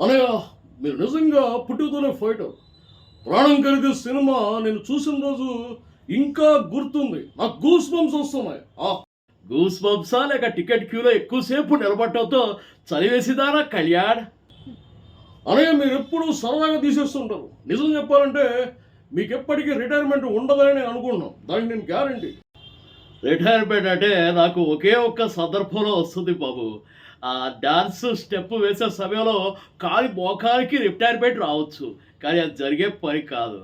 అనయ్య, మీరు నిజంగా పుట్టుకతోనే ఫైటర్. ప్రాణం ఖరీదు సినిమా నేను చూసిన రోజు ఇంకా గుర్తుంది. నాకు గూస్ బంప్స్ వస్తున్నాయి. గూస్ బంప్సా లేక టికెట్ క్యూలో ఎక్కువసేపు నిలబడటంతో చలివేసిదారా కళ్యాణ్? అనయ్య, మీరు ఎప్పుడు సరదాగా తీసేస్తుంటారు. నిజం చెప్పాలంటే మీకు ఎప్పటికీ రిటైర్మెంట్ ఉండదని నేను అనుకున్నాను. దానికి నేను గ్యారంటీ. రిటైర్మెంట్ అంటే నాకు ఒకే ఒక్క సందర్భంలో వస్తుంది బాబు. ఆ డాన్స్ స్టెప్ వేసే సమయంలో కాలి మోకాలికి రిటైర్మెంట్ రావచ్చు, కానీ అది జరిగే పని కాదు.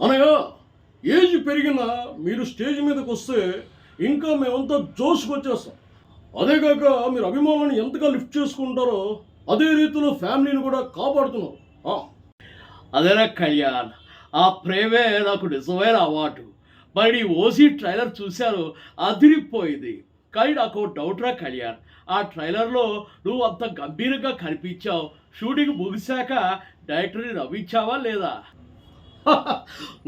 అనగా ఏజ్ పెరిగినా మీరు స్టేజ్ మీదకి వస్తే ఇంకా మేమంతా జోష్కి వచ్చేస్తాం. అదే కాక మీరు అభిమానులను ఎంతగా లిఫ్ట్ చేసుకుంటారో అదే రీతిలో ఫ్యామిలీని కూడా కాపాడుతున్నారు. అదేనా కళ్యాణ్, ఆ ప్రేమే నాకు నిజమైన అవార్డు. మరి ఓసీ ట్రైలర్ చూశాను, అదిరిపోయింది. కానీ నాకు డౌట్ రా కళ్యాణ్, ఆ ట్రైలర్లో నువ్వు అంత గంభీరంగా కనిపించావు. షూటింగ్ ముగిశాక డైరెక్టర్ని నవ్వించావా లేదా?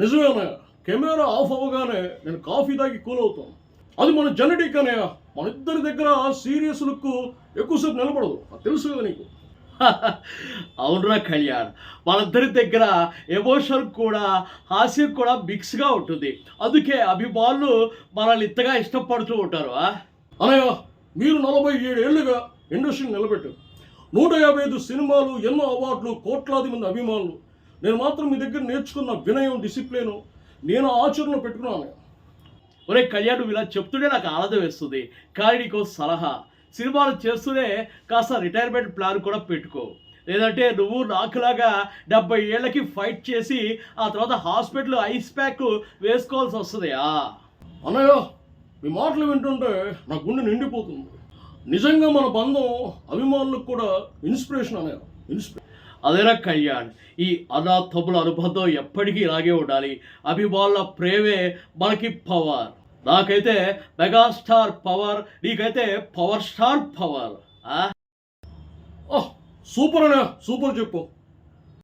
నిజమేనా? కెమెరా ఆఫ్ అవ్వగానే నేను కాఫీ తాగి కూల్ అవుతాను. అది మన జెనెటిక్ అనే. మన ఇద్దరి దగ్గర సీరియస్ లుక్ ఎక్కువసేపు నిలబడదు, తెలుసు కదా నీకు. అవునరా కళ్యాణ్, మనిద్దరి దగ్గర ఎమోషన్ కూడా హాస్యం కూడా మిక్స్గా ఉంటుంది. అందుకే అభిమానులు మనల్ని ఇంతగా ఇష్టపడుతూ ఉంటారు. అనయ్య, మీరు 47 ఏళ్ళుగా ఇండస్ట్రీని నిలబెట్టారు. 155 సినిమాలు, ఎన్నో అవార్డులు, కోట్లాది మంది అభిమానులు. నేను మాత్రం మీ దగ్గర నేర్చుకున్న వినయం, డిసిప్లిన్ నేను ఆచరణలో పెట్టుకున్నాను. ఒరే కళ్యాణ్, నువ్వు ఇలా చెప్తుంటే నాకు ఆనందం వేస్తుంది. కానీ నీకు సలహా, సినిమాలు చేస్తూనే కాస్త రిటైర్మెంట్ ప్లాన్ కూడా పెట్టుకో. లేదంటే నువ్వు నాకులాగా 70 ఏళ్ళకి ఫైట్ చేసి ఆ తర్వాత హాస్పిటల్ ఐస్ ప్యాక్ వేసుకోవాల్సి వస్తుంది. అన్నయ్య, మీ మాటలు వింటుంటే నా గుండె నిండిపోతుంది. నిజంగా మన బంధం అభిమానులకు కూడా ఇన్స్పిరేషన్ అన్నయ్య. అదేనా కళ్యాణ్, ఈ అనాథముల అనుబంధం ఎప్పటికీ ఇలాగే ఉండాలి. అభిమానుల ప్రేమే మనకి పవర్. నాకైతే మెగాస్టార్ పవర్, నీకైతే పవర్ స్టార్ పవర్. సూపర్ అనే సూపర్ చెప్పు.